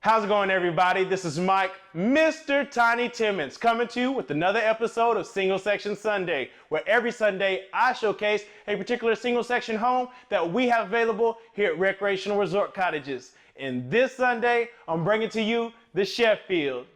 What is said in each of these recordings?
How's it going, everybody? This is Mike, Mr. Tiny Timmons, coming to you with another episode of Single Section Sunday, where every Sunday I showcase a particular single section home that we have available here at Recreational Resort Cottages. And this Sunday, I'm bringing to you the Sheffield.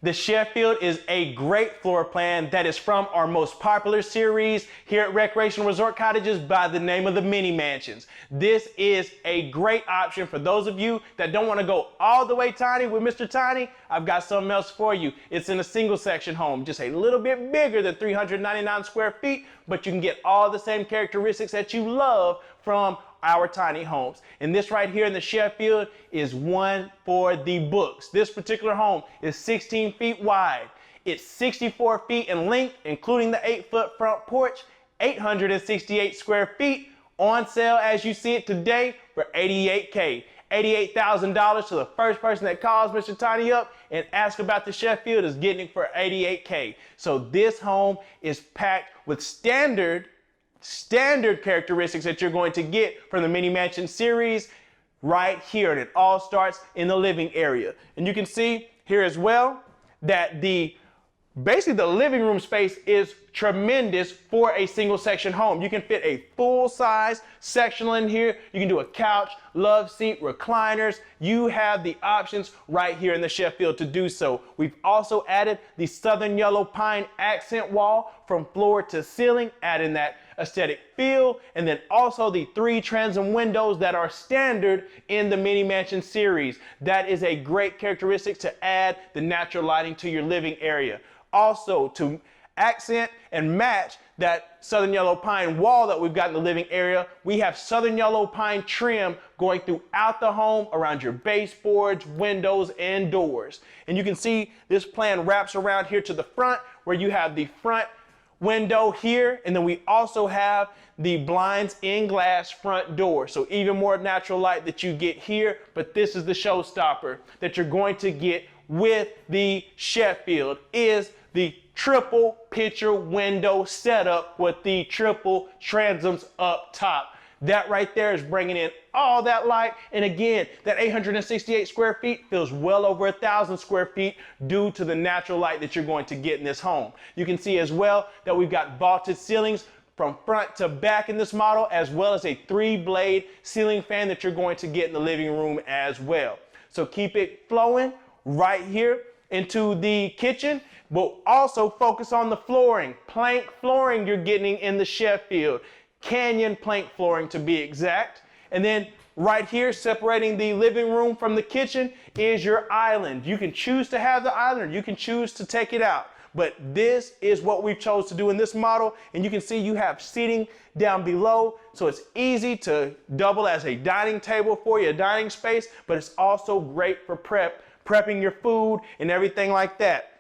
The Sheffield is a great floor plan that is from our most popular series here at Recreational Resort Cottages by the name of the Mini Mansions. This is a great option for those of you that don't want to go all the way tiny with Mr. Tiny. I've got something else for you. It's in a single section home, just a little bit bigger than 399 square feet, but you can get all the same characteristics that you love from our tiny homes. And this right here in the Sheffield is one for the books. This particular home is 16 feet wide. It's 64 feet in length, including the 8-foot front porch, 868 square feet, on sale as you see it today for $88K. $88,000 to the first person that calls Mr. Tiny up and asks about the Sheffield is getting it for $88K. So this home is packed with standard characteristics that you're going to get from the Mini Mansion series right here. And it all starts in the living area. And you can see here as well that basically the living room space is tremendous for a single section home. You can fit a full size sectional in here. You can do a couch, love seat, recliners. You have the options right here in the Sheffield to do so. We've also added the southern yellow pine accent wall from floor to ceiling, adding that aesthetic feel, and then also the 3 transom windows that are standard in the Mini Mansion series. That is a great characteristic to add the natural lighting to your living area. Also, to accent and match that southern yellow pine wall that we've got in the living area, we have southern yellow pine trim going throughout the home around your baseboards, windows, and doors. And you can see this plan wraps around here to the front, where you have the front window here, and then we also have the blinds in glass front door. So even more natural light that you get here, but this is the showstopper that you're going to get with the Sheffield is the triple picture window setup with the triple transoms up top. That right there is bringing in all that light. And again, that 868 square feet feels well over 1,000 square feet due to the natural light that you're going to get in this home. You can see as well that we've got vaulted ceilings from front to back in this model, as well as a 3-blade ceiling fan that you're going to get in the living room as well. So keep it flowing right here into the kitchen, but also focus on the flooring. Plank flooring you're getting in the Sheffield. Canyon plank flooring to be exact. And then right here, separating the living room from the kitchen, is your island. You can choose to have the island, or you can choose to take it out. But this is what we've chose to do in this model. And you can see you have seating down below. So it's easy to double as a dining table for you, a dining space, but it's also great for prepping your food and everything like that.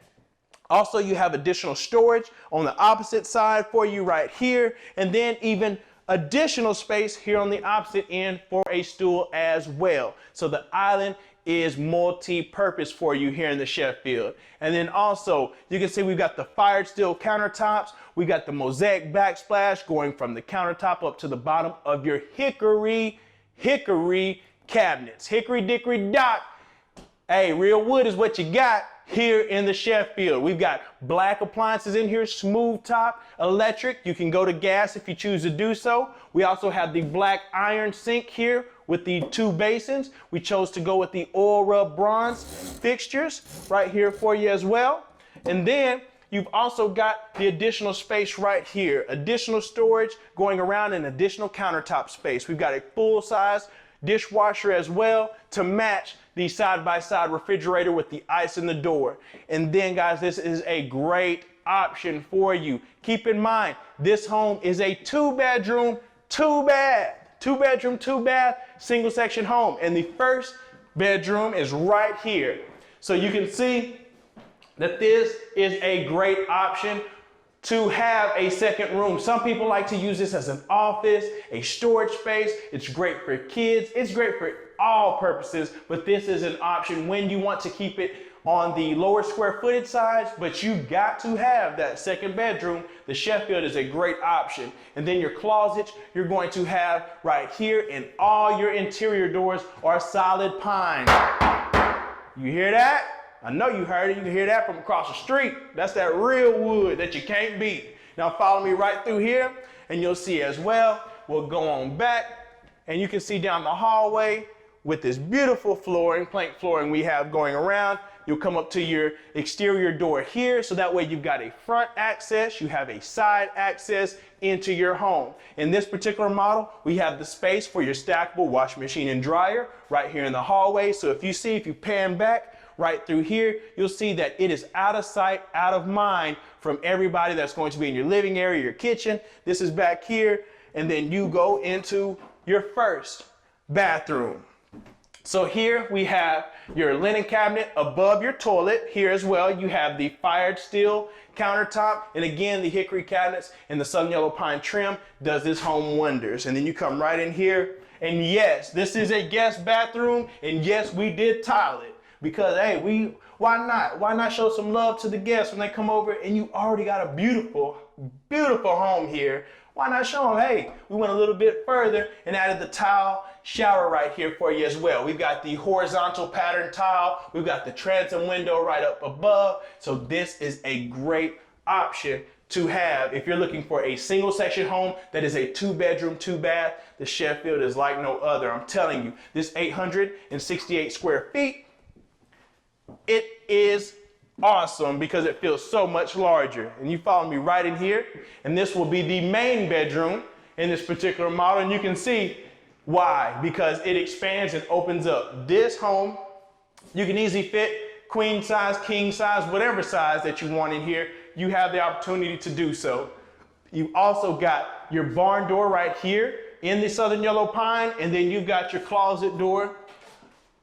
Also, you have additional storage on the opposite side for you right here, and then even additional space here on the opposite end for a stool as well. So the island is multi-purpose for you here in the Sheffield. And then also, you can see we've got the fired steel countertops. We got the mosaic backsplash going from the countertop up to the bottom of your hickory cabinets. Hickory dickory dock. Hey, real wood is what you got here in the Sheffield. We've got black appliances in here, smooth top, electric. You can go to gas if you choose to do so. We also have the black iron sink here with the 2 basins. We chose to go with the oil rub bronze fixtures right here for you as well. And then you've also got the additional space right here, additional storage going around, and additional countertop space. We've got a full-size dishwasher as well to match the side-by-side refrigerator with the ice in the door. And then, guys, this is a great option for you. Keep in mind, this home is a 2-bedroom, 2-bath, 2-bedroom, 2-bath, single section home. And the first bedroom is right here. So you can see that this is a great option to have a second room. Some people like to use this as an office, a storage space. It's great for kids. It's great for all purposes, but this is an option when you want to keep it on the lower square footage size, but you got to have that second bedroom. The Sheffield is a great option. And then your closets, you're going to have right here, and all your interior doors are solid pine. You hear that? I know you heard it. You can hear that from across the street. That's that real wood that you can't beat. Now follow me right through here, and you'll see as well. We'll go on back, and you can see down the hallway with this beautiful flooring, plank flooring we have going around. You'll come up to your exterior door here, so that way you've got a front access, you have a side access into your home. In this particular model, we have the space for your stackable washing machine and dryer right here in the hallway. So if you pan back right through here, you'll see that it is out of sight, out of mind from everybody that's going to be in your living area, your kitchen. This is back here, and then you go into your first bathroom. So here we have your linen cabinet above your toilet. Here as well, you have the fired steel countertop. And again, the hickory cabinets and the southern yellow pine trim does this home wonders. And then you come right in here. And yes, this is a guest bathroom. And yes, we did tile it because, hey, why not? Why not show some love to the guests when they come over and you already got a beautiful, beautiful home here? Why not show them, hey, we went a little bit further and added the tile shower right here for you as well. We've got the horizontal pattern tile. We've got the transom window right up above. So this is a great option to have if you're looking for a single section home that is a 2-bedroom, 2-bath. The Sheffield is like no other. I'm telling you, this 868 square feet, it is awesome because it feels so much larger. And you follow me right in here, and this will be the main bedroom in this particular model. And you can see why, because it expands and opens up. This home, you can easily fit queen size, king size, whatever size that you want in here. You have the opportunity to do so. You've also got your barn door right here in the southern yellow pine, and then you've got your closet door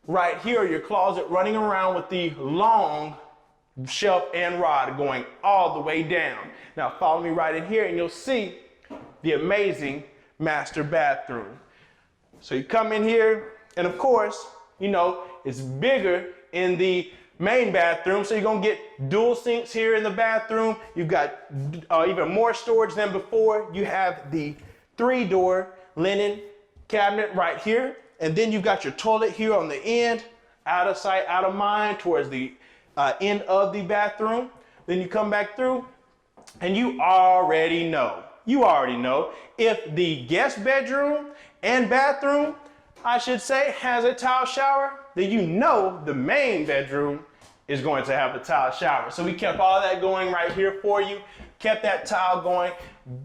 right here, your closet running around with the long shelf and rod going all the way down. Now follow me right in here and you'll see the amazing master bathroom. So you come in here, and of course, you know, it's bigger in the main bathroom, so you're gonna get dual sinks here in the bathroom. You've got even more storage than before. You have the 3-door linen cabinet right here, and then you've got your toilet here on the end, out of sight, out of mind, towards the end of the bathroom. Then you come back through, and you already know if the guest bedroom and bathroom, I should say, has a tile shower, then you know the main bedroom is going to have a tile shower. So we kept all that going right here for you, kept that tile going.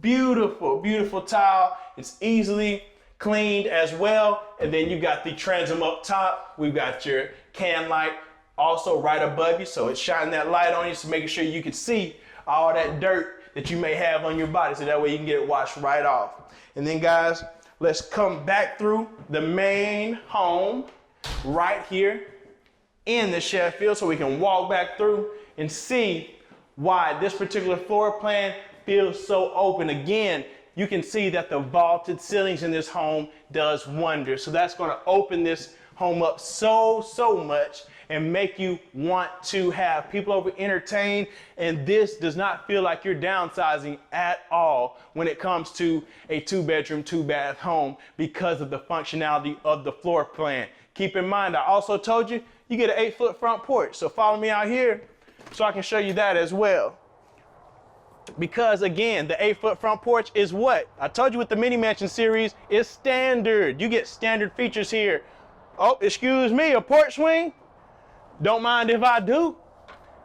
Beautiful, beautiful tile. It's easily cleaned as well. And then you got the transom up top. We've got your can light also right above you, so it's shining that light on you, so making sure you can see all that dirt that you may have on your body, so that way you can get it washed right off. And then guys, let's come back through the main home right here in the Sheffield, so we can walk back through and see why this particular floor plan feels so open. Again, you can see that the vaulted ceilings in this home does wonders. So that's going to open this home up so much and make you want to have people over entertain. And this does not feel like you're downsizing at all when it comes to a 2-bedroom, 2-bath home because of the functionality of the floor plan. Keep in mind, I also told you, you get an 8-foot front porch. So follow me out here so I can show you that as well. Because again, the 8-foot front porch is what? I told you with the mini mansion series, is standard. You get standard features here. Oh, excuse me, a porch swing? Don't mind if I do.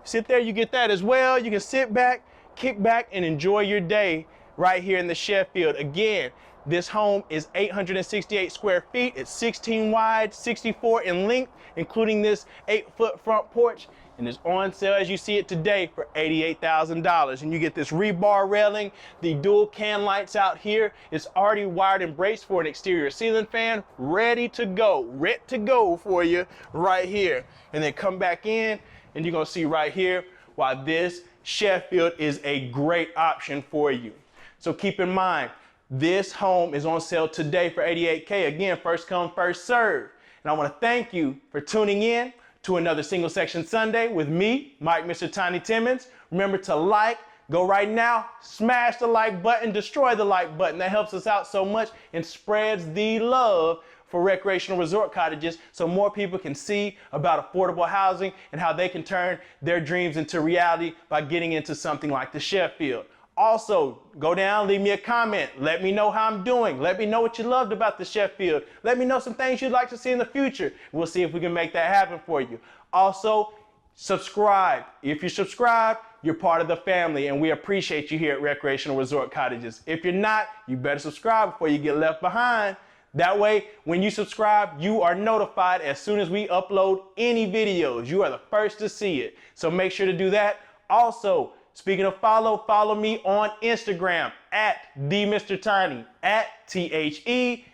Sit there, you get that as well. You can sit back, kick back, and enjoy your day right here in the Sheffield. Again, this home is 868 square feet. It's 16 wide, 64 in length, including this 8-foot front porch. And it's on sale as you see it today for $88,000. And you get this rebar railing, the dual can lights out here. It's already wired and braced for an exterior ceiling fan, ready to go for you right here. And then come back in, and you're gonna see right here why this Sheffield is a great option for you. So keep in mind, this home is on sale today for $88K. Again, first come, first serve. And I want to thank you for tuning in to another Single Section Sunday with me, Mike, Mr. Tiny Timmons. Remember to like, go right now, smash the like button, destroy the like button. That helps us out so much and spreads the love for recreational resort cottages so more people can see about affordable housing and how they can turn their dreams into reality by getting into something like the Sheffield. Also, go down, leave me a comment. Let me know how I'm doing. Let me know what you loved about the Sheffield. Let me know some things you'd like to see in the future. We'll see if we can make that happen for you. Also, subscribe. If you subscribe, you're part of the family, and we appreciate you here at Recreational Resort Cottages. If you're not, you better subscribe before you get left behind. That way, when you subscribe, you are notified as soon as we upload any videos. You are the first to see it. So make sure to do that. Also, speaking of follow me on Instagram at TheMrTiny, at TheMrTiny.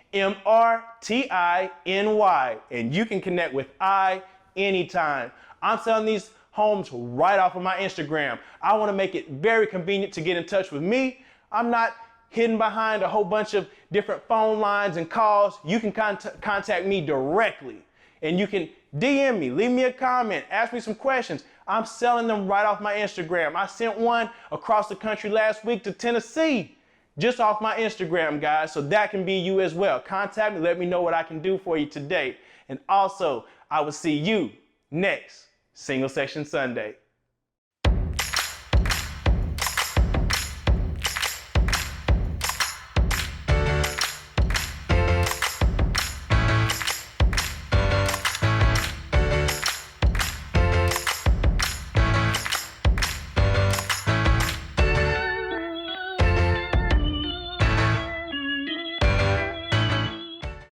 And you can connect with I anytime. I'm selling these homes right off of my Instagram. I want to make it very convenient to get in touch with me. I'm not hidden behind a whole bunch of different phone lines and calls. You can contact me directly, and you can DM me, leave me a comment, ask me some questions. I'm selling them right off my Instagram. I sent one across the country last week to Tennessee just off my Instagram, guys, so that can be you as well. Contact me, let me know what I can do for you today. And also, I will see you next Single Section Sunday.